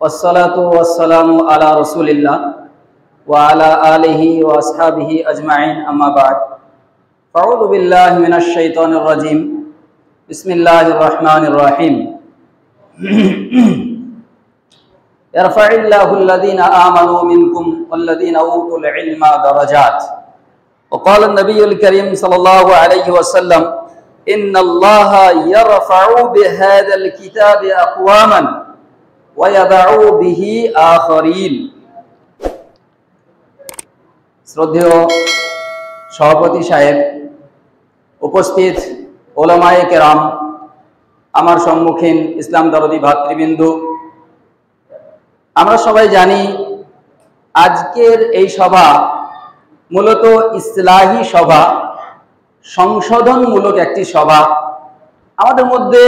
والصلاة والسلام على رسول الله وعلى آله وأصحابه أجمعين أما بعد فأعوذ بالله من الشيطان الرجيم بسم الله الرحمن الرحيم يرفع الله الذين آمنوا منكم والذين أوتوا العلم درجات وقال النبي الكريم صلى الله عليه وسلم إن الله يرفع بهذا الكتاب أقواما ويضع به آخرين শ্রদ্ধেয় সভাপতি সাহেব, উপস্থিত ওলামায়ে কেরাম, আমার সম্মুখীন ইসলাম দরদি ভাতৃবৃন্দ, আমরা সবাই জানি আজকের এই সভা মূলত ইসলাহি সভা, সংশোধনমূলক একটি সভা। আমাদের মধ্যে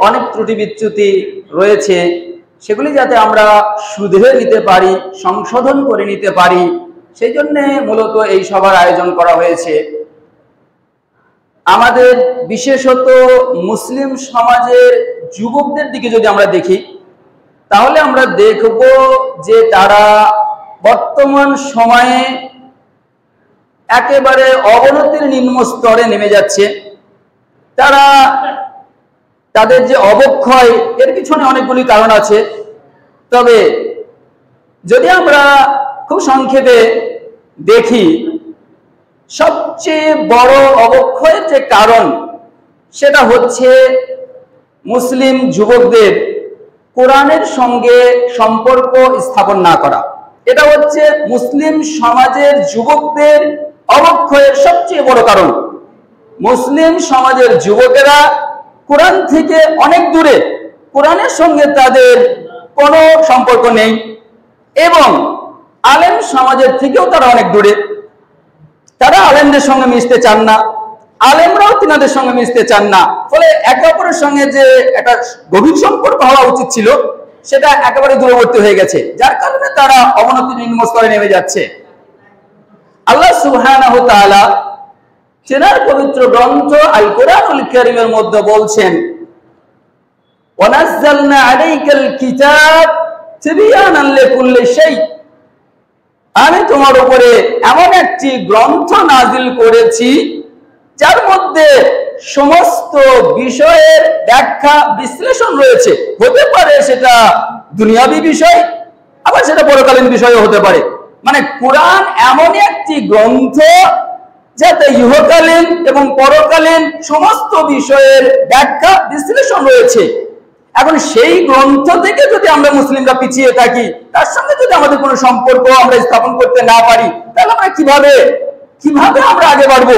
অনেক ত্রুটি বিচ্যুতি রয়েছে, সেগুলি যাতে আমরা শুধরে নিতে পারি, সংশোধন করে নিতে পারি, সেই জন্য মূলত এই সভার আয়োজন করা হয়েছে। আমাদের বিশেষত মুসলিম সমাজের যুবকদের দিকে যদি আমরা দেখি, তাহলে আমরা দেখব যে তারা বর্তমান সময়ে একেবারে অবনতির নিম্ন স্তরে নেমে যাচ্ছে। তাদের যে অবক্ষয়, এর পিছনে অনেকগুলি কারণ আছে। তবে যদি আমরা খুব সংক্ষেপে দেখি, সবচেয়ে বড় অবক্ষয়ের যে কারণ, সেটা হচ্ছে মুসলিম যুবকদের কোরআনের সঙ্গে সম্পর্ক স্থাপন না করা। এটা হচ্ছে মুসলিম সমাজের যুবকদের অবক্ষয়ের সবচেয়ে বড় কারণ। মুসলিম সমাজের যুবকেরা কোরআন থেকে অনেক দূরে, কোরআনের সঙ্গে তাদের কোনো সম্পর্ক নেই, এবং আলেম সমাজের থেকেও তারা অনেক দূরে। তারা আলেমদের সঙ্গে মিশতে চান না, আলেমরাও তিনাদের সঙ্গে মিশতে চান না। ফলে একে অপরের সঙ্গে যে একটা গভীর সম্পর্ক হওয়া উচিত ছিল, সেটা একেবারে দূরবর্তী হয়ে গেছে, যার কারণে তারা অবনতির নিম্ন স্তরে নেমে যাচ্ছে। আল্লাহ সুবহানাহু ওয়া তাআলা তেনার পবিত্র গ্রন্থ আল কোরআনুল কারীমের মধ্যে বলছেন, ওয়ানাজ্জালনা আলাইকাল কিতাব তিবয়ানান লিকুল্লি শাই, আমি তোমার উপরে এমন একটি গ্রন্থ নাজিল করেছি যার মধ্যে সমস্ত বিষয়ের ব্যাখ্যা বিশ্লেষণ রয়েছে। হতে পারে সেটা দুনিয়াবী বিষয়, আবার সেটা পরকালীন বিষয়ও হতে পারে। মানে কোরআন এমনই একটি গ্রন্থ যাতে ইহকালীন এবং পরকালীন সমস্ত বিষয়ের ব্যাখ্যা বিশ্লেষণ রয়েছে। এখন সেই গ্রন্থ থেকে যদি আমরা মুসলিমরা পিছিয়ে থাকি, তার সঙ্গে যদি আমাদের কোনো সম্পর্ক আমরা স্থাপন করতে না পারি, তাহলে আমরা কিভাবে আমরা আগে বাড়বো,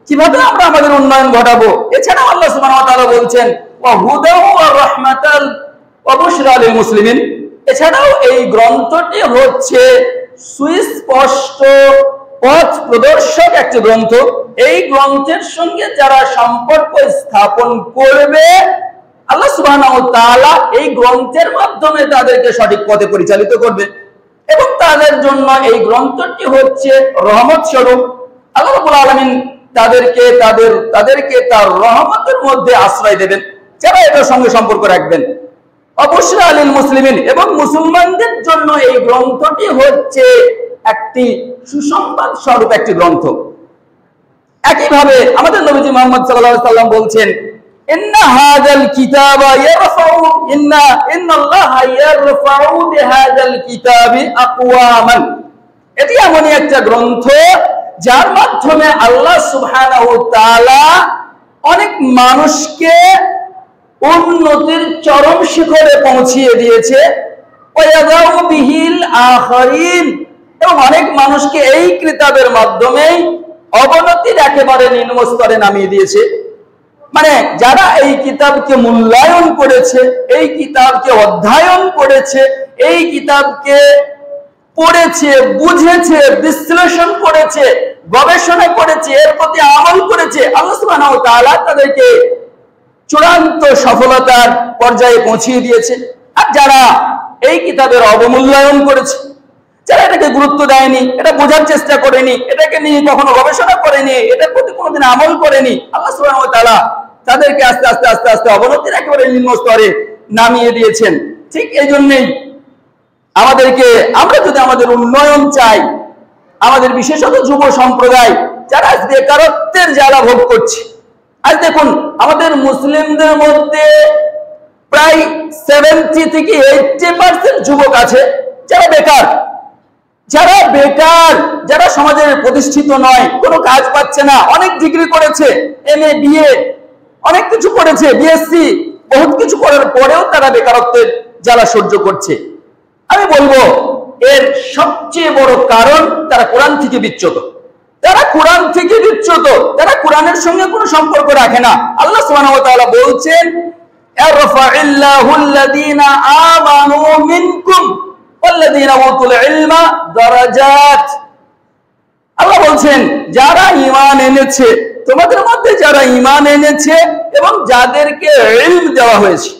কিভাবে আমরা আমাদের উন্নয়ন ঘটাবো? এছাড়া আল্লাহ সুবহানাহু ওয়া তাআলা বলছেন, ওয়া হুদাও ওয়া রাহমাতাল ওয়া বুশরা লিল মুসলিমিন। এছাড়াও এই গ্রন্থটি হচ্ছে সুস্পষ্ট পথ প্রদর্শক একটি গ্রন্থ। এই গ্রন্থের সঙ্গে যারা সম্পর্ক স্থাপন করবে, আল্লাহ সুবহানাহু ওয়া তাআলা এই গ্রন্থের মাধ্যমে তাদেরকে সঠিক পথে পরিচালিত করবে, এবং তাদের জন্য এই গ্রন্থটি হচ্ছে রহমত স্বরূপ। আল্লাহ রাব্বুল আলামিন তাদেরকে তার রহমতের মধ্যে আশ্রয় দেবেন যারা এটার সঙ্গে সম্পর্ক রাখবেন। অবশ্যই আলিল মুসলিমিন, এবং মুসলমানদের জন্য এই গ্রন্থটি হচ্ছে একটি সুসংবাদ স্বরূপ একটি গ্রন্থ। একইভাবে আমাদের নবীজি মুহাম্মদ সাল্লাল্লাহু আলাইহি ওয়াসাল্লাম বলছেন, ইন্না হাযাল কিতাবা ইয়ারফাউ ইন্নাল্লাহা ইয়ারফাউ বিহাযাল কিতাবি আকওয়ামান। এটি এমনই একটা গ্রন্থ যার মাধ্যমে আল্লাহ সুবহানাহু ওয়া তাআলা অনেক মানুষকে উন্নতির চরম শিখরে পৌঁছিয়ে দিয়েছে, ওয়ায়াদাউ বিহিল আখারিন, এবং অনেক মানুষকে এই কিতাবের মাধ্যমে অবনতির একেবারে নিম্ন স্তরে নামিয়ে দিয়েছে। মানে যারা এই কিতাবকে মূল্যায়ন করেছে, এই কিতাবকে অধ্যয়ন করেছে, এই কিতাবকে পড়েছে, বুঝেছে, বিশ্লেষণ করেছে, গবেষণা করেছে, এর প্রতি আমল করেছে, আল্লাহ সুবহানাহু ওয়া তাআলা তাদেরকে চূড়ান্ত সফলতার পর্যায়ে পৌঁছিয়ে দিয়েছে। আর যারা এই কিতাবের অবমূল্যায়ন করেছে, যারা এটাকে গুরুত্ব দেয়নি, এটা বোঝার চেষ্টা করেনি, এটাকে নিয়ে কখনো গবেষণা করেনি, এটার প্রতি কোনোদিন আমল করেনি, আল্লাহ সুবহানাহু ওয়া তাআলা তাদেরকে আস্তে আস্তে অবনতির একেবারে নিম্ন স্তরে নামিয়ে দিয়েছেন। ঠিক এই জন্যই আমরা যদি আমাদের উন্নয়ন চাই, আমাদের বিশেষত যুব সম্প্রদায় যারা আজ বেকারত্বের জ্বালা ভোগ করছে, আজ দেখুন আমাদের মুসলিমদের মধ্যে প্রায় 70 থেকে 80% যুবক আছে যারা বেকার, যারা সমাজের প্রতিষ্ঠিত নয়, কোনো কাজ পাচ্ছে না, অনেক ডিগ্রি করেছে, MA BA অনেক কিছু করেছে, BSc বহুত কিছু করার পরেও তারা বেকারত্বের জ্বালা সহ্য করছে। আমি বলবো এর সবচেয়ে বড় কারণ তারা কোরআন থেকে বিচ্যুত। তারা কোরআনের সঙ্গে কোনো সম্পর্ক রাখে না। আল্লাহ সুবহানাহু ওয়া তাআলা বলছেন, ইয়ারফা'িল্লাহুল্লাযীনা আমানু মিনকুম ওয়াল্লাযীনা উতুল ইলমা দারাজাত। আল্লাহ বলছেন যারা ঈমান এনেছে, তোমাদের মধ্যে যারা ঈমান এনেছে এবং যাদেরকে ইলম দেওয়া হয়েছে,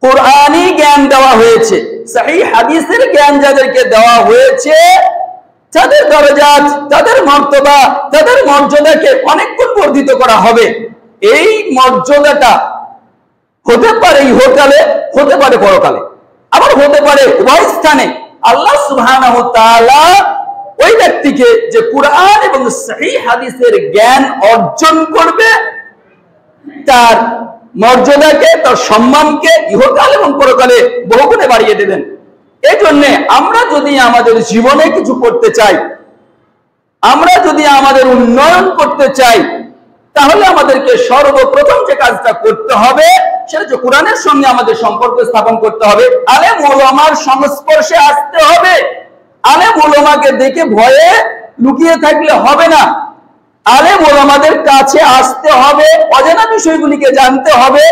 কোরআনী জ্ঞান দেওয়া হয়েছে, সহিহ হাদিসের জ্ঞান যাদেরকে দেওয়া হয়েছে, তাদের দরজাত, তাদের মর্তবা, তাদের মর্যাদাকে অনেক গুণ বর্ধিত করা হবে। এই মর্যাদাটা হতে পারে ইহকালে, হতে পারে পরকালে, আবার হতে পারে উভয় স্থানে। আল্লাহ সুবহানাহু ওয়া তাআলা ওই ব্যক্তিকে যে কুরআন এবং সহিহ হাদিসের জ্ঞান অর্জন করবে, তার মর্যাদাকে, তার সম্মানকে ইহকাল এবং পরকালে বহুগুণে বাড়িয়ে দেবেন। এই জন্য আমরা যদি আমাদের জীবনে কিছু করতে চাই, আমরা যদি আমাদের উন্নয়ন করতে চাই, তাহলে আমাদেরকে সর্বপ্রথম যে কাজটা করতে হবে সেটা হচ্ছে কোরআনের সঙ্গে আমাদের সম্পর্ক স্থাপন করতে হবে, আলেম উলামার সংস্পর্শে আসতে হবে। আলেম উলামাকে দেখে ভয়ে লুকিয়ে থাকলে হবে না, আলেম উলামাদের কাছে আসতে হবে, অজানা বিষয়গুলিকে জানতে হবে,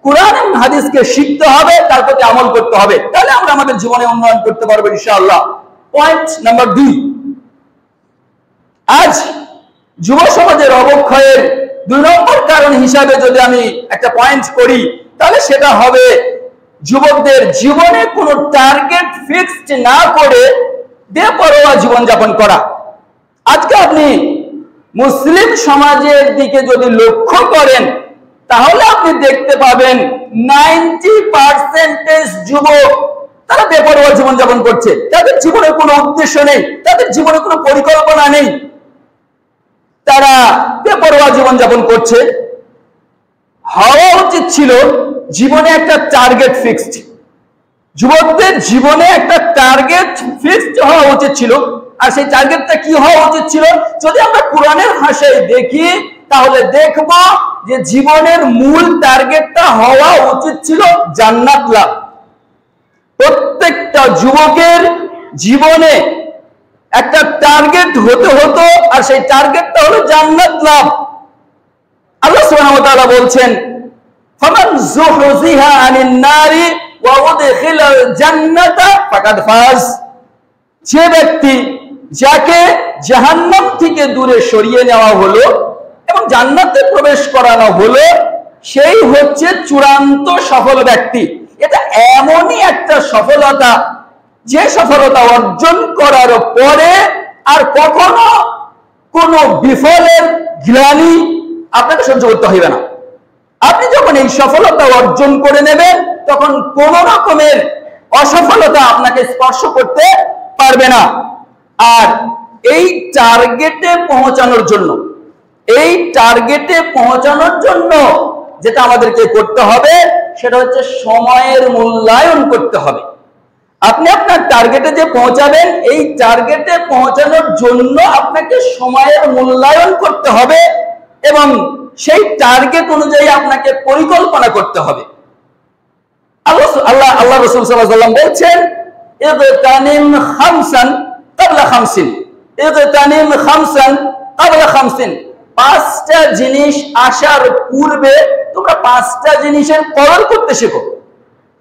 কোরআন এবং হাদিসকে শিখতে হবে, তার প্রতি আমল করতে হবে, তাহলে আমরা আমাদের জীবনে উন্নয়ন করতে পারবো ইনশাআল্লাহ। পয়েন্ট নাম্বার 2, আজ যুব সমাজের অবক্ষয়ের 2 নম্বর কারণ হিসাবে যদি আমি একটা পয়েন্ট করি, তাহলে সেটা হবে যুবকদের জীবনে কোনো টার্গেট ফিক্সড না করে বেপরোয়া জীবনযাপন করা। আজকে আপনি মুসলিম সমাজের দিকে যদি লক্ষ্য করেন, তাহলে আপনি দেখতে পাবেন 90% যুবক তারা বেপরোয়া জীবনযাপন করছে। তাদের জীবনে কোনো উদ্দেশ্য নেই, তাদের জীবনে কোনো পরিকল্পনা নেই, তারা বেপরোয়া জীবনযাপন করছে। হওয়া উচিত ছিল জীবনে একটা টার্গেট ফিক্সড, যুবকদের জীবনে একটা টার্গেট ফিক্সড হওয়া উচিত ছিল। আর সেই টার্গেটটা কি হওয়া উচিত ছিল? যদি আমরা কোরআনের ভাষায় দেখি, তাহলে দেখব যে জীবনের মূল টার্গেটটা হওয়া উচিত ছিল জান্নাত লাভ। প্রত্যেকটা যুবকের জীবনে একটা টার্গেট হতে হতো, আর সেই টার্গেটটা হলো জান্নাত লাভ। আল্লাহ সুবহানাহু ওয়া তাআলা বলছেন, ফামান যুহযিহা আনিন নারি ওয়া উদখিলাল জান্নাতা ফাকাদ ফাজ। যে ব্যক্তি যাকে জাহান্নাম থেকে দূরে সরিয়ে নেওয়া হলো এবং জান্নাতে প্রবেশ করানো হলো, সেই হচ্ছে চূড়ান্ত সফল ব্যক্তি। এটা এমনই একটা সফলতা, যে সফলতা অর্জন করার পরে আর কখনো কোনো বিফলের গ্লানি আপনাকে সহ্য করতে হইবে না। আপনি যখন এই সফলতা অর্জন করে নেবেন, তখন কোন রকমের অসফলতা আপনাকে স্পর্শ করতে পারবে না। আর এই টার্গেটে পৌঁছানোর জন্য যেটা আমাদেরকে করতে হবে, সেটা হচ্ছে সময়ের মূল্যায়ন করতে হবে। আপনি আপনার টার্গেটে যে পৌঁছাবেন, এই টার্গেটে পৌঁছানোর জন্য আপনাকে সময়ের মূল্যায়ন করতে হবে এবং সেই টার্গেট অনুযায়ী আপনাকে পরিকল্পনা করতে হবে। আল্লাহ রাসূল সাল্লাল্লাহু আলাইহি ওয়াসাল্লাম বলছেন, ইগতানিম খামসান ক্বাবলা খামসিন, ইগতানিম খামসান ক্বাবলা খামসিন। 5টা জিনিস আসার পূর্বে তোমরা 5টা জিনিসের কদর করতে শেখো।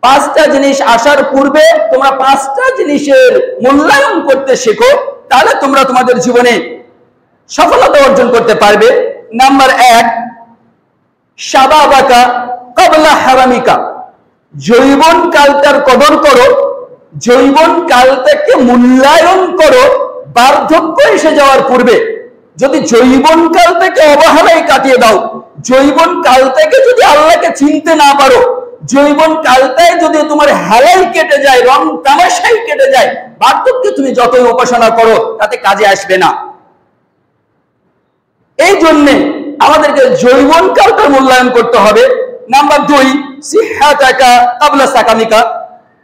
5টা জিনিস আসার পূর্বে তোমরা 5টা জিনিসের মূল্যায়ন করতে শেখো, তাহলে তোমরা তোমাদের জীবনে সফলতা অর্জন করতে পারবে। নাম্বার 1, শাবাবাকা ক্বাবলা হারামিকা। যৌবন কালটার কদর করো, যৌবন কালটাকে মূল্যায়ন করো বার্ধক্য এসে যাওয়ার পূর্বে। যদি যৌবন কাল থেকে অবহেলায় কাটিয়ে দাও, যৌবন কাল থেকে যদি আল্লাহকে চিনতে না পারো, জৈবন কালটাই যদি তোমার হেলাই কেটে যায়, রং তামাশাই কেটে যায়, বার্ধক্যে তুমি যতই উপাসনা করো তাতে কাজে আসবে না। এই জন্যে আমাদেরকে জৈবন কালটা মূল্যায়ন করতে হবে। নাম্বার 2, সিহহাতাকা ক্বাবলা সাকামিকা।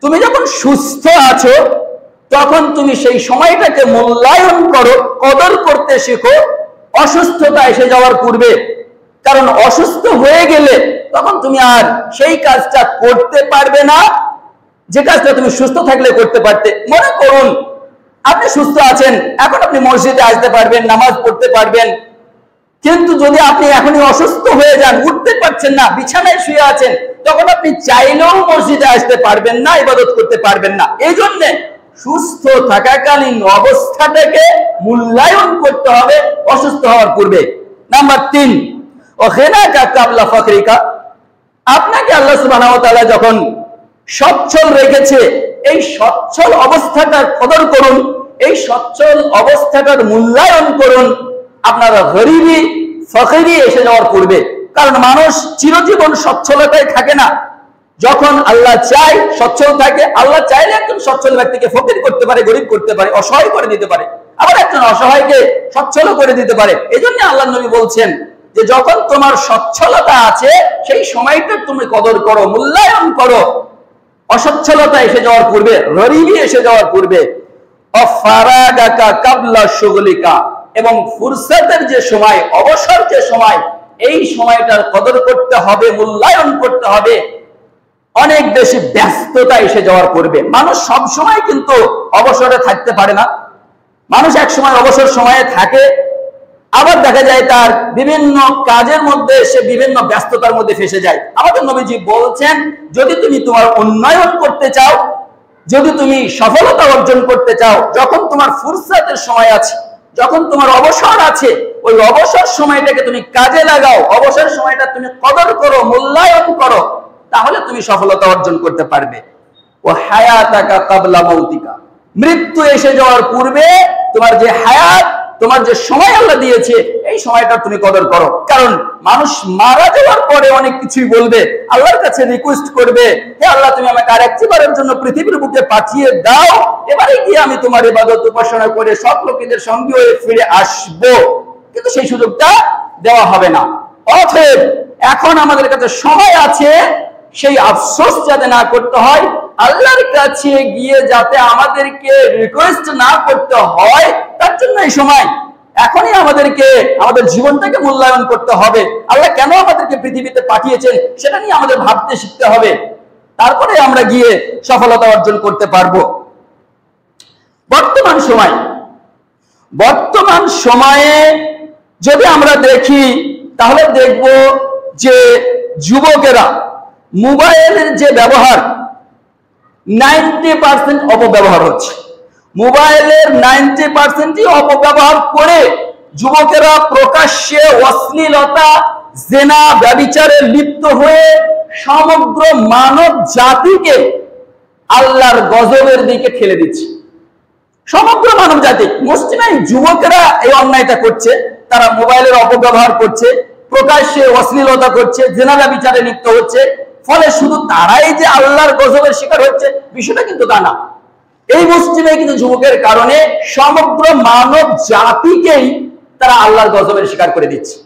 তুমি যখন সুস্থ আছো তখন তুমি সেই সময়টাকে মূল্যায়ন করো, কদর করতে শেখো অসুস্থতা এসে যাওয়ার পূর্বে। কারণ অসুস্থ হয়ে গেলে তখন তুমি আর সেই কাজটা করতে পারবে না যে কাজটা তুমি সুস্থ থাকলে করতে পারতে। মনে করুন আপনি সুস্থ আছেন, এখন আপনি মসজিদে আসতে পারবেন, নামাজ পড়তে পারবেন, কিন্তু যদি আপনি এখনই অসুস্থ হয়ে যান, উঠতে পারছেন না, বিছানায় শুয়ে আছেন, তখন আপনি চাইলেও মসজিদে আসতে পারবেন না, ইবাদত করতে পারবেন না। এই জন্য সুস্থ থাকাকালীন অবস্থাটাকে মূল্যায়ন করতে হবে অসুস্থ হওয়ার পূর্বে। নাম্বার 3, ওয়াখিনাকা ক্বাবলা ফাকরিকা। আপনাকে আল্লাহ সুবহানাহু ওয়া তাআলা যখন সচ্ছল রেখেছে, এই সচ্ছল অবস্থাটার কদর করুন, এই সচ্ছল অবস্থাটার মূল্যায়ন করুন আপনারা গরিবি ফকিরি এসে যাওয়ার পূর্বে। কারণ মানুষ চিরজীবন সচ্ছলতায় থাকে না। যখন আল্লাহ চায় সচ্ছল থাকে, আল্লাহ চাইলে একজন সচ্ছল ব্যক্তিকে ফকির করতে পারে, গরিব করতে পারে, অসহায় করে দিতে পারে, আবার একজন অসহায়কে সচ্ছল করে দিতে পারে। এই জন্য আল্লাহ নবী বলছেন যে যখন তোমার সচ্ছলতা আছে সেই সময়টা তুমি কদর করো, মূল্যায়ন করো অসচ্ছলতা এসে যাওয়ার পূর্বে, গরিবি এসে যাওয়ার পূর্বে। অফারাগাকা ক্বাবলা শুগলিকা। এবং ফুরসাতের যে সময়, অবসর যে সময়, এই সময়টার কদর করতে হবে, মূল্যায়ন করতে হবে অনেক বেশি ব্যস্ততা এসে যাওয়ার পূর্বে। মানুষ সব সময় কিন্তু অবসরে থাকতে পারে না। মানুষ এক সময় অবসর সময়ে থাকে, আবার দেখা যায় তার বিভিন্ন কাজের মধ্যে সে বিভিন্ন ব্যস্ততার মধ্যে ফেসে যায়। আমাদের নবীজি বলছেন যদি তুমি তোমার উন্নয়ন করতে চাও, যদি তুমি সফলতা অর্জন করতে চাও, যখন তোমার ফুরসাতের সময় আছে, যখন তোমার অবসর আছে, ওই অবসর সময়টাকে তুমি কাজে লাগাও, অবসর সময়টা তুমি কদর করো, মূল্যায়ন করো, তাহলে তুমি সফলতা অর্জন করতে পারবে। ও হায়াতাকা ক্বাবলা মাউতিকা। মৃত্যু এসে যাওয়ার পূর্বে তোমার যে হায়াত, তোমার যে সময় আল্লাহ দিয়েছে, এই সময়টা তুমি কদর করো। কারণ মানুষ মারা যাওয়ার পরে অনেক কিছুই বলবে, আল্লাহর কাছে রিকোয়েস্ট করবে, হে আল্লাহ তুমি আমাকে আরেকটিবারের জন্য পৃথিবীর বুকে পাঠিয়ে দাও, এবারে গিয়ে আমি তোমার ইবাদত উপাসনা করে সব লোকেদের সঙ্গে হয়ে ফিরে আসবো। কিন্তু সেই সুযোগটা দেওয়া হবে না। অতএব এখন আমাদের কাছে সময় আছে, সেই আফসোস যাতে না করতে হয়, আল্লাহর কাছে গিয়ে যাতে আমাদেরকে রিকোয়েস্ট না করতে হয়, তার জন্য এই সময় এখনই আমাদেরকে আমাদের জীবনটাকে মূল্যায়ন করতে হবে। আল্লাহ কেন আমাদেরকে পৃথিবীতে পাঠিয়েছেন সেটা নিয়ে আমাদের ভাবতে শিখতে হবে, তারপরে আমরা গিয়ে সফলতা অর্জন করতে পারবো। বর্তমান সময়ে যদি আমরা দেখি তাহলে দেখব যে যুবকেরা মোবাইলের যে ব্যবহার 90% অপব্যবহার হচ্ছে। মোবাইলের 90%ই অপব্যবহার করে যুবকেরা প্রকাশ্যে অশ্লীলতা, জেনা, ব্যভিচারে লিপ্ত হয়ে সমগ্র মানব জাতিকে আল্লাহর গজবের দিকে ঠেলে দিচ্ছে। সমগ্র মানব জাতি, মুসলিম যুবকেরা এই অন্যায়টা করছে, তারা মোবাইলের অপব্যবহার করছে, প্রকাশ্যে অশ্লীলতা করছে, জেনা ব্যভিচারে লিপ্ত হচ্ছে। ফলে শুধু তারাই যে আল্লাহর গজবের শিকার হচ্ছে বিষয়টা কিন্তু তা না। এই মুসলিমে কিন্তু যুবকের কারণে সমগ্র মানব জাতিকেই তারা আল্লাহর গজবের শিকার করে দিচ্ছে।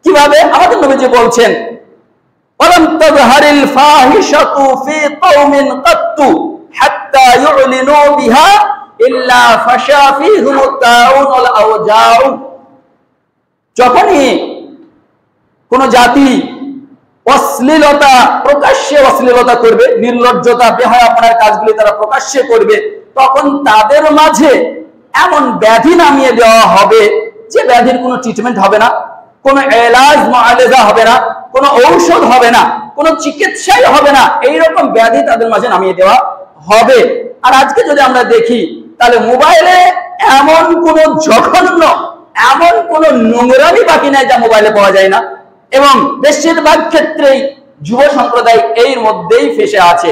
কিভাবে? আমাদের নবীজি বলছেন ওয়ালাম তাযহারিল ফাহিশাতু ফি কওমিন কাত্তু হাত্তা ইউলিনু বিহা ইল্লা ফাশা ফীহুমুত তাউন ওয়াল আওজাউ। যখনই কোন জাতি অশ্লীলতা, প্রকাশ্যে অশ্লীলতা করবে, নির্লজ্জতা, বেহায়াপনার কাজগুলি তারা প্রকাশ্যে করবে, তখন তাদের মাঝে এমন ব্যাধি নামিয়ে দেওয়া হবে যে ব্যাধির কোনো ট্রিটমেন্ট হবে না, কোনো এলাজ মুআলাজা হবে না, কোনো ঔষধ হবে না, কোনো চিকিৎসাই হবে না। এইরকম ব্যাধি তাদের মাঝে নামিয়ে দেওয়া হবে। আর আজকে যদি আমরা দেখি তাহলে মোবাইলে এমন কোন জঘন্য, এমন কোন নোংরামি বাকি নাই যা মোবাইলে পাওয়া যায় না। এবং বেশিরভাগ ক্ষেত্রেই যুব সম্প্রদায় এর মধ্যেই ফেসে আছে।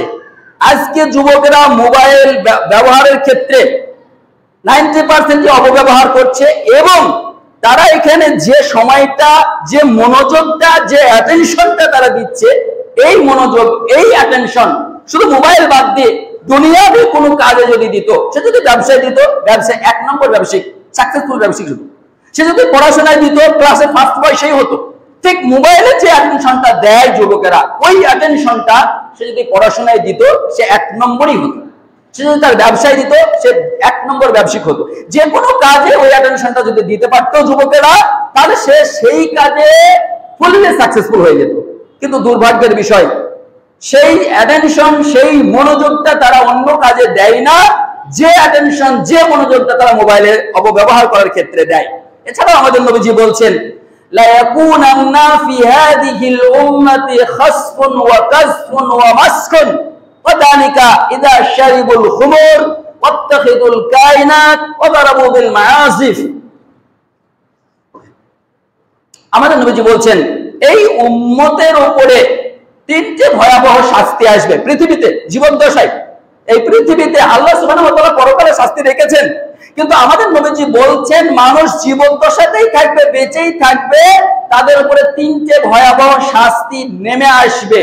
আজকে যুবকেরা মোবাইল ব্যবহারের ক্ষেত্রে 90% অপব্যবহার করছে, এবং তারা এখানে যে সময়টা, যে মনোযোগটা, যে অ্যাটেনশনটা তারা দিচ্ছে, এই মনোযোগ, এই অ্যাটেনশন শুধু মোবাইল বাদ দিয়ে দুনিয়াবি কোনো কাজে যদি দিত, সে যদি ব্যবসায় দিত, ব্যবসায় 1 নম্বর ব্যবসায়িক, সাকসেসফুল ব্যবসায়িক শুধু, সে যদি পড়াশোনায় দিত, ক্লাসে ফার্স্ট বয় সেই হতো। ঠিক মোবাইলে যে অ্যাটেনশনটা দেয় যুবকেরা, ওই অ্যাটেনশনটা সে যদি পড়াশোনায় দিত, সে 1 নম্বরই হতো। সে যদি তার ব্যবসায় দিত, সে 1 নম্বর ব্যবসায়িক হতো। যে কোনো কাজে ওই অ্যাটেনশনটা যদি দিতে পারতো যুবকেরা, তাহলে সে সেই কাজে ফুললি সাকসেসফুল হয়ে যেত। কিন্তু দুর্ভাগ্যের বিষয়, সেই অ্যাটেনশন, সেই মনোযোগটা তারা অন্য কাজে দেয় না, যে অ্যাটেনশন, যে মনোযোগটা তারা মোবাইলের অপব্যবহার করার ক্ষেত্রে দেয়। এছাড়াও আমাদের নবীজি বলছেন, লা ইয়াকুনান্না ফি হাদিহিল উম্মতি খাসফুন ওয়া কাসফুন ওয়া মাসকুন ওয়া যালিকা ইযা শারিবুল খুমুর ওয়াত্তাখিদুল কায়নাত ওয়া দারাবু বিল মাআসিফ। আমাদের নবীজি বলছেন, এই উম্মতের উপরে 3টে ভয়াবহ শাস্তি আসবে পৃথিবীতে, জীবদ্দশায়। এই পৃথিবীতে আল্লাহ সুবহানাহু ওয়া তাআলা পরকালে শাস্তি রেখেছেন, কিন্তু আমাদের নবীজি বলছেন মানুষ জীবদ্দশাতেই থাকবে, বেঁচেই থাকবে, তাদের উপরে 3টে ভয়াবহ শাস্তি নেমে আসবে।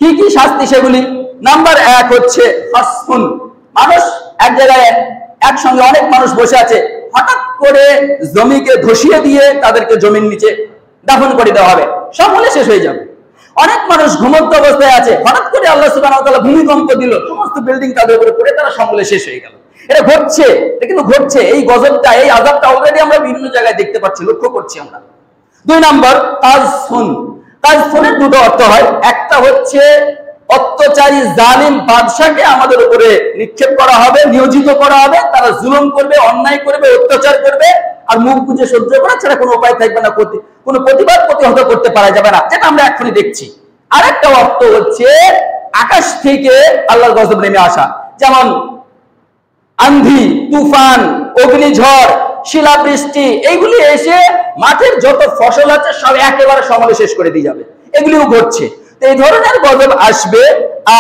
কি কি শাস্তি সেগুলি? নাম্বার 1 হচ্ছে হাসফুন। মানুষ এক জায়গায় একসঙ্গে অনেক মানুষ বসে আছে, হঠাৎ করে জমিকে ধসিয়ে দিয়ে তাদেরকে জমির নিচে দাফন করে দেওয়া হবে, সকলে শেষ হয়ে যাবে। অনেক মানুষ ঘুমন্ত অবস্থায় আছে, হঠাৎ করে আল্লাহ সুবহানাহু ওয়া তাআলা ভূমিকম্প দিল, সমস্ত বিল্ডিং তাদের উপরে পড়ে তারা সকলে শেষ হয়ে গেল। এটা ঘটছে, এটা কিন্তু ঘটছে। এই গজবটা, এই আযাবটা অলরেডি আমরা বিভিন্ন জায়গায় দেখতে পাচ্ছি, লক্ষ্য করছি আমরা। 2 নম্বর কাযফুন। কাযফুনের 2টো অর্থ হয়। একটা হচ্ছে অত্যাচারী জালিম বাদশাকে আমাদের উপরে নিক্ষেপ করা হবে, নিয়োজিত করা হবে, তারা জুলুম করবে, অন্যায় করবে, অত্যাচার করবে, আর মুখ বুজে সহ্য করা ছাড়া কোনো উপায় থাকবে না, কোনো প্রতিবাদ প্রতিহত করতে পারা যাবে না, যেটা আমরা এখনই দেখছি। আরেকটা অর্থ হচ্ছে আকাশ থেকে আল্লাহর গজব নেমে আসা, যেমন আন্ধি, তুফান, অগ্নিঝড়, শিলাবৃষ্টি, এইগুলি এসে মাঠের যত ফসল আছে সব একেবারে সমূলে শেষ করে দিয়ে যাবে। এগুলিও ঘটছে। তো এই ধরনের গজব আসবে।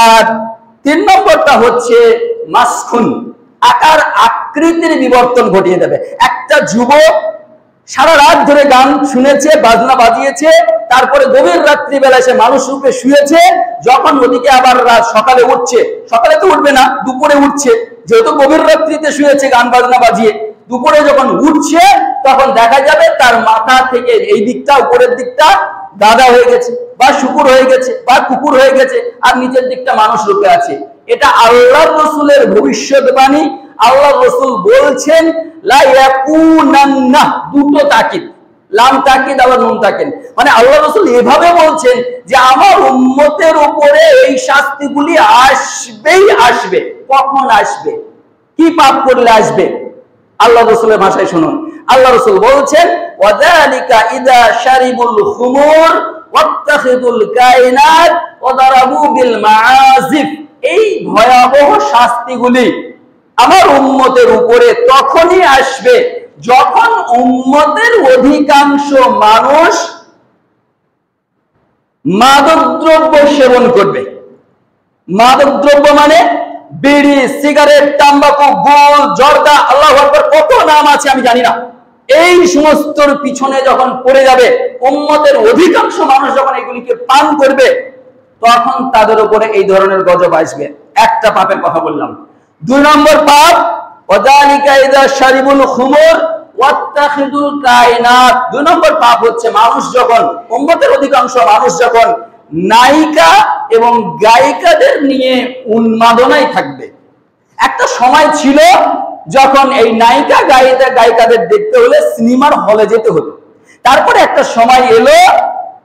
আর 3 নম্বরটা হচ্ছে মাসখুন, আকার আকৃতির বিবর্তন ঘটিয়ে দেবে। একটা যুবক সারা রাত ধরে গান শুনেছে, বাজনা বাজিয়েছে, তারপরে গভীর রাত্রিবেলা সে মানুষ রূপে শুয়েছে, যখন ওদিকে আবার রাত সকালে উঠছে, সকালে তো উঠবে না, দুপুরে উঠছে, যেহেতু গভীর রাত্রিতে শুয়েছে গান বাজনা বাজিয়ে, দুপুরে যখন উঠছে তখন দেখা যাবে তার মাথা থেকে এই দিকটা, উপরের দিকটা গাধা হয়ে গেছে, বা শুকুর হয়ে গেছে, বা কুকুর হয়ে গেছে, আর নিচের দিকটা মানুষ রূপে আছে। এটা আল্লাহর রাসূলের ভবিষ্যৎবাণী। আল্লাহর রাসূল বলছেন লা ইয়াকুনান্না, 2টো তাকিদ, লাম তাকিদ আবার নুন তাকিদ, মানে আল্লাহর রাসূল এভাবে বলছেন যে আমার উম্মতের উপরে এই শাস্তিগুলি আসবেই আসবে। কখন আসবে? কি পাপ করলে আসবে? আল্লাহর রাসূলের ভাষায় শুনুন। আল্লাহর রাসূল বলছেন ওয়া যালিকা ইযা শারিবুল খুমুর ওয়াত্তাখিদুল কায়নাত ওয়া দারাবু বিল মাআসিফ। এই ভয়াবহ শাস্তিগুলি আমার উম্মতের উপরে তখনই আসবে যখন উম্মতের অধিকাংশ মানুষ মাদকদ্রব্য সেবন করবে। মাদকদ্রব্য মানে বিড়ি, সিগারেট, তাম্বাকু, গুল, জর্দা, আল্লাহু আকবার, কত নাম আছে আমি জানি না। এই সমস্তর পিছনে যখন পড়ে যাবে, উম্মতের অধিকাংশ মানুষ যখন এগুলিকে পান করবে, তখন তাদের উপরে এই ধরনের গজব আসবে। একটা পাপের কথা বললাম। 2 নম্বর পাপ ওয়াযালিকা ইযা শারিবুল খুমুর ওয়াত্তাখিদুল কায়নাত। 2 নম্বর পাপ হচ্ছে মানুষ যখন, উম্মতের অধিকাংশ মানুষ যখন নায়িকা এবং গায়িকাদের নিয়ে উন্মাদনায় থাকবে। একটা সময় ছিল যখন এই নায়িকা গায়িকাদের দেখতে হলে সিনেমার হলে যেতে হতো। তারপরে একটা সময় এলো,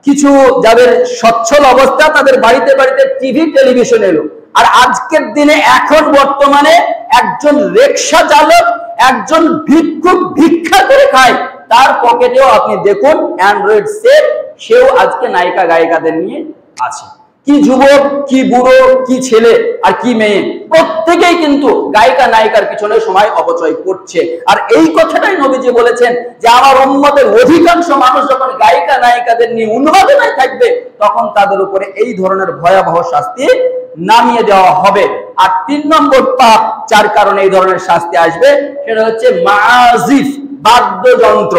কিছু যাদের সচ্ছল অবস্থা তাদের বাড়িতে বাড়িতে টিভি, টেলিভিশন এলো। আর আজকের দিনে এখন বর্তমানে একজন রিকশা চালক, একজন ভিক্ষুক ভিক্ষা করে খায়, তার পকেটেও আপনি দেখুন অ্যান্ড্রয়েড সেট, সেও আজকে নায়িকা গায়িকাদের নিয়ে আছে। কি যুবক, কি বুড়ো, কি ছেলে আর কি মেয়ে, প্রত্যেকেই কিন্তু গায়িকা নায়িকার পিছনে সময় অপচয় করছে। আর এই কথাটাই নবীজি বলেছেন যে আমার উম্মতের অধিকাংশ মানুষ যখন গায়িকা নায়িকাদের নিয়ে উন্মাদনায় থাকবে, তখন তাদের উপরে এই ধরনের ভয়াবহ শাস্তি নামিয়ে দেওয়া হবে। আর 3 নম্বর পাপ যার কারণে এই ধরনের শাস্তি আসবে, সেটা হচ্ছে মাআজিফ, বাদ্যযন্ত্র।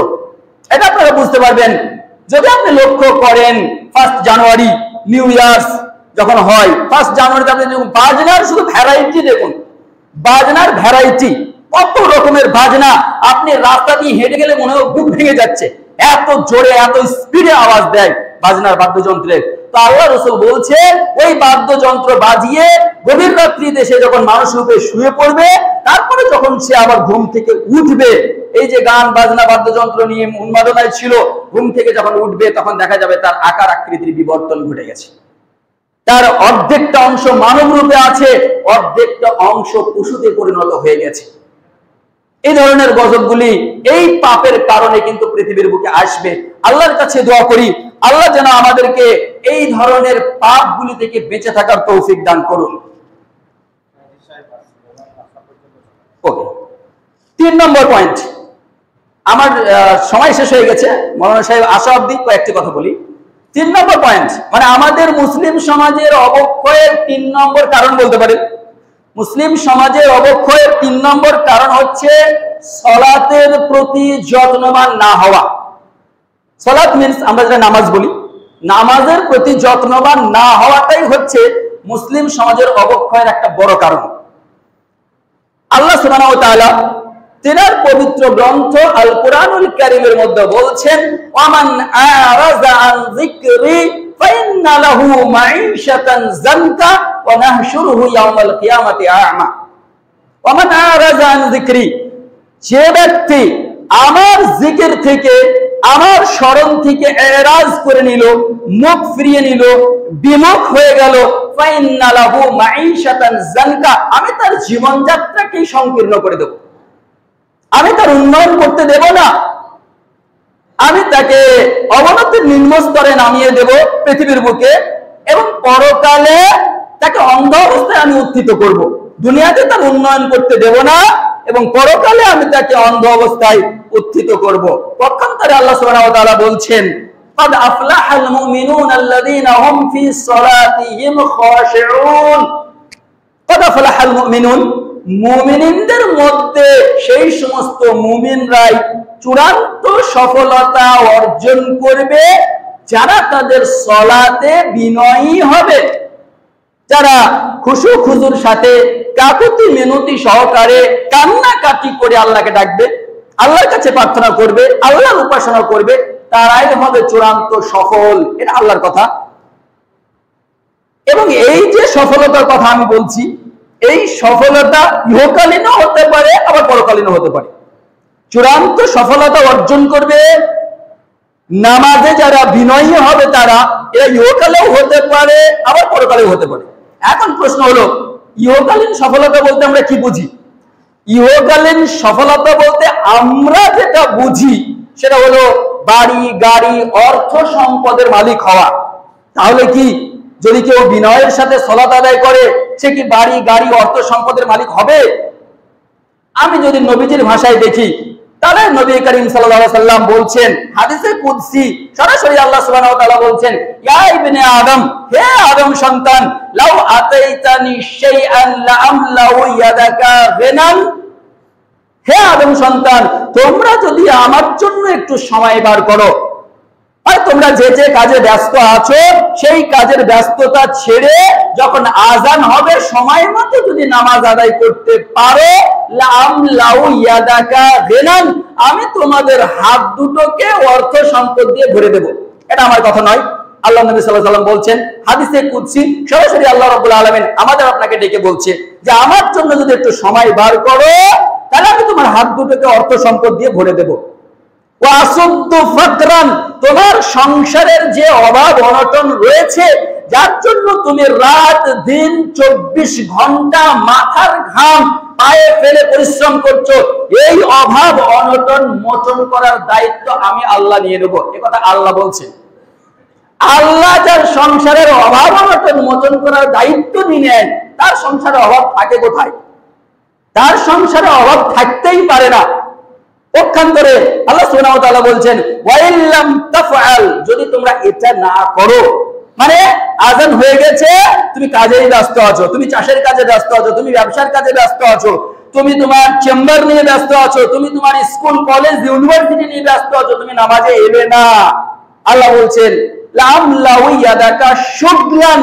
এটা আপনারা বুঝতে পারবেন যদি আপনি লক্ষ্য করেন 1 জানুয়ারি নিউ ইয়ার্স যখন হয়, 1 জানুয়ারিতে আপনি যখন বাজনার শুধু ভ্যারাইটি দেখুন, বাজনার ভ্যারাইটি, কত রকমের বাজনা, আপনি রাস্তা দিয়ে হেঁটে গেলে মনে হয় বুক ভেঙে যাচ্ছে, এত জোরে এত স্পিডে আওয়াজ দেয় বাজনার বাদ্যযন্ত্রের। তো আল্লাহ রাসূল বলছেন ওই বাদ্যযন্ত্র বাজিয়ে গভীর রাত্রিতে সে যখন মানুষ রূপে শুয়ে পড়বে, তারপরে যখন সে আবার ঘুম থেকে উঠবে, এই যে গান বাজনা বাদ্যযন্ত্র নিয়ে উন্মাদনায় ছিল, ঘুম থেকে যখন উঠবে তখন দেখা যাবে তার আকার আকৃতির বিবর্তন ঘটে গেছে, তার অর্ধেকটা অংশ মানব রূপে আছে, অর্ধেকটা অংশ পশুতে পরিণত হয়ে গেছে। এই ধরনের গজবগুলি এই পাপের কারণে কিন্তু পৃথিবীর বুকে আসবে। আল্লাহর কাছে দোয়া করি আল্লাহ যেন আমাদেরকে এই ধরনের পাপগুলি থেকে বেঁচে থাকার তৌফিক দান করুন। ওকে, 3 নম্বর পয়েন্ট, আমার সময় শেষ হয়ে গেছে, মৌলানা সাহেব আসা অবধি কয়েকটি কথা বলি। 3 নম্বর পয়েন্ট, মানে আমাদের মুসলিম সমাজের অবক্ষয়ের 3 নম্বর কারণ বলতে পারেন। মুসলিম সমাজের অবক্ষয়ের 3 নম্বর কারণ হচ্ছে সালাতের প্রতি যত্নবান না হওয়া। সালাত মিন্স আমরা যেটা নামাজ বলি, নামাজের প্রতি যত্নবান না হওয়াটাই হচ্ছে মুসলিম সমাজের অবক্ষয়ের একটা বড় কারণ। আল্লাহ সুবহানাহু ওয়া তাআলা তিনার পবিত্র গ্রন্থ আল কুরআনুল কারীমের মধ্যে বলছেন, ওয়ামান আরাযা আন যিকরি ফাইন্না লাহু মাঈশাতান যানকা ওয়া নাহশুরুহু ইয়াওমাল কিয়ামাতি আ'মা। ওয়ামান আরাযা আন যিকরি, যে ব্যক্তি আমার জিকির থেকে আমার স্মরণ থেকে এরাজ করে নিল, মুখ ফিরিয়ে নিল, বিমুখ হয়ে গেল, ফাইন্না লাহু মাঈশাতান যানকা, আমি তার জীবনযাত্রাকে সংকীর্ণ করে দেব, আমি তার উন্নয়ন করতে দেব না, আমি তাকে অবনতির নিম্ন স্তরে নামিয়ে দেব পৃথিবীর বুকে, এবং পরকালে তাকে অন্ধ অবস্থায় আমি উত্থিত করব। দুনিয়াতে তার উন্নয়ন করতে দেব না এবং পরকালে আমি তাকে অন্ধ অবস্থায় উত্থিত করব। পক্ষান্তরে আল্লাহ সুবহানাহু ওয়া তাআলা বলছেন, قد أفلح المؤمنون الذين هم في صلاتهم خاشعون। قد أفلح المؤمنون, মুমিনদের মধ্যে সেই সমস্ত মুমিনরাই চূড়ান্ত সফলতা অর্জন করবে যারা তাদের সালাতে বিনয়ী হবে, যারা খুশু খুজুর সাথে কাকুতি মিনতি সহকারে কান্নাকাটি করে আল্লাহকে ডাকবে, আল্লাহর কাছে প্রার্থনা করবে, আল্লাহর উপাসনা করবে, তারাই হবে চূড়ান্ত সফল। এটা আল্লাহর কথা। এবং এই যে সফলতার কথা আমি বলছি, এই সফলতা ইহকালীনও হতে পারে আবার পরকালীনও হতে পারে। চূড়ান্ত সফলতা অর্জন করবে নামাজে যারা বিনয়ী হবে, তারা এরা ইহকালেও হতে পারে আবার পরকালেও হতে পারে। এখন প্রশ্ন হলো, ইহকালীন সফলতা বলতে আমরা কি বুঝি? ইহকালীন সফলতা বলতে আমরা যেটা বুঝি সেটা হলো বাড়ি গাড়ি অর্থ সম্পদের মালিক হওয়া। তাহলে কি যদি কেউ বিনয়ের সাথে সালাত আদায় করে সে কি বাড়ি গাড়ি অর্থ সম্পদের মালিক হবে? আমি যদি নবীজির ভাষায় দেখি তাহলে নবী করিম সাল্লাল্লাহু আলাইহি সাল্লাম বলছেন হাদিসে কুদসি, সরাসরি আল্লাহ সুবহানাহু ওয়া তাআলা বলছেন, ইয়া ইবনে আদম, হে আদম সন্তান, লাউ আতাইতানি শাইআন লা আমলাউ ইয়াদাকা গিনান, হে আদম সন্তান, তোমরা যদি আমার জন্য একটু সময় বার করো, আর তোমরা যে যে কাজে ব্যস্ত আছো সেই কাজের ব্যস্ততা ছেড়ে যখন আজান হবে সময় মতো যদি নামাজ আদায় করতে পারো, লামলাউ ইয়াদাকা গিনান, আমি তোমাদের হাত দুটোকে অর্থ সম্পদ দিয়ে ভরে দেব। এটা আমার কথা নয়, আল্লাহ নবী সাল্লাল্লাহু আলাইহি ওয়াসাল্লাম বলছেন হাদিসে কুদসি, সরাসরি আল্লাহ রাব্বুল আলামিন আমাদের আপনাকে ডেকে বলছে যে আমার জন্য যদি একটু সময় বার করো তাহলে আমি তোমার হাত দুটোকে অর্থ সম্পদ দিয়ে ভরে দেব। ওয়াসুদ্দু ফাকরান, তোমার সংসারের যে অভাব অনটন রয়েছে, যার জন্য তুমি রাত দিন 24 ঘন্টা মাথার ঘাম পায়ে ফেলে পরিশ্রম করছো, এই অভাব অনটন মোচন করার দায়িত্ব আমি আল্লাহ নিয়ে নেব। এ কথা আল্লাহ বলছে। আল্লাহ যার সংসারের অভাব অনটন মোচন করার দায়িত্ব নিলেন, তার সংসারে অভাব থাকে কোথায়? তার সংসারে অভাব থাকতেই পারে না। পক্ষান্তরে আল্লাহ সুবহানাহু ওয়া তাআলা বলছেন, ওয়াইল্লাম তাফআল, যদি তোমরা এটা না করো, মানে আযান হয়ে গেছে, তুমি কাজেই ব্যস্ত আছো, তুমি চাষের কাজে ব্যস্ত আছো, তুমি ব্যবসার কাজে ব্যস্ত আছো, তুমি তোমার চেম্বার নিয়ে ব্যস্ত আছো, তুমি তোমার স্কুল কলেজ ইউনিভার্সিটি নিয়ে ব্যস্ত আছো, তুমি নামাজে এলে না, আল্লাহ বলছেন লামলাউ ইয়াদাকা শুগলান,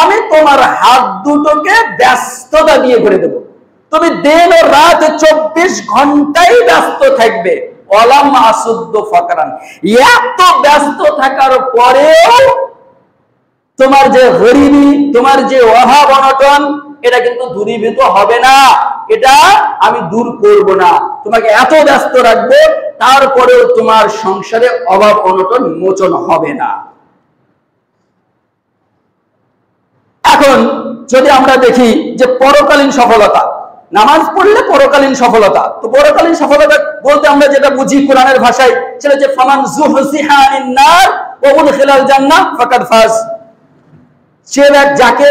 আমি তোমার হাত দুটোকে ব্যস্ততা দিয়ে ভরে দেব। তুমি দিন ও রাত 24 ঘন্টাই ব্যস্ত থাকবে। ওয়ালাম আসুদ্দু ফাকরান, এত ব্যস্ত থাকার পরেও তোমার যে গরিবি, তোমার যে অভাব অনটন, এটা কিন্তু দূরীভূত হবে না, এটা আমি দূর করব না। তোমাকে এত ব্যস্ত রাখবো, তারপরেও তোমার সংসারে অভাব অনটন মোচন হবে না। এখন যদি আমরা দেখি যে পরকালীন সফলতা, নামাজ পড়লে পরকালীন সফলতা, তো পরকালীন সফলতা বলতে আমরা যেটা বুঝি কোরআনের ভাষায়, সেটা যে ফামান যুহজিহা আনিন নার ওয়া উদখিলাল জান্নাহ ফাকাদ ফাজ। সে যাকে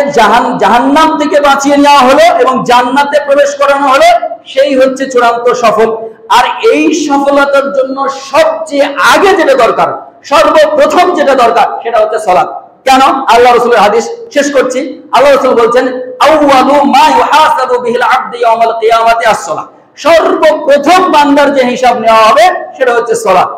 জাহান্নাম থেকে বাঁচিয়ে নেওয়া হলো এবং জান্নাতে প্রবেশ করানো হলো, সেই হচ্ছে চূড়ান্ত সফল। আর এই সফলতার জন্য সবচেয়ে আগে যেটা দরকার, সর্বপ্রথম যেটা দরকার, সেটা হচ্ছে সালাত। কেন? আল্লাহ রাসূলের হাদিস শেষ করছি। আল্লাহ রাসূল বলছেন, আউয়ালু মা ইউহাসাবু বিহিল আবদু ইয়াউমাল কিয়ামাতি আস-সালাহ। সর্বপ্রথম বান্দার যে হিসাব নেওয়া হবে সেটা হচ্ছে সালাত।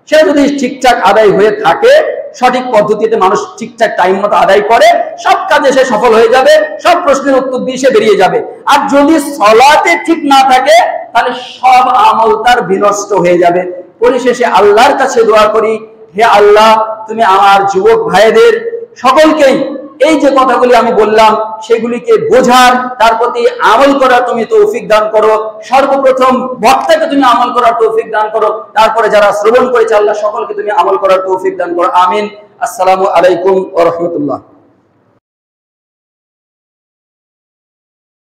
সে যদি ঠিকঠাক আদায় হয়ে থাকে, সঠিক পদ্ধতিতে মানুষ ঠিকঠাক টাইম মতো আদায় করে, সব কাজে সে সফল হয়ে যাবে, সব প্রশ্নের উত্তর দিয়ে সে বেরিয়ে যাবে। আর যদি সালাতে ঠিক না থাকে, তাহলে সব আমল তার বিনষ্ট হয়ে যাবে। পরিশেষে আল্লাহর কাছে দোয়া করি, হে আল্লাহ, তুমি আমার যুবক ভাইদের সকলকেই এই যে কথাগুলি আমি বললাম সেগুলিকে বোঝার, তার প্রতি আমল করার তুমি তৌফিক দান করো। সর্বপ্রথম বক্তাকে তুমি আমল করার তৌফিক দান করো, তারপরে যারা শ্রবণ করেছে আল্লাহ সকলকে তুমি আমল করার তৌফিক দান করো। আমিন। আসসালামু আলাইকুম ওয়া রাহমাতুল্লাহ।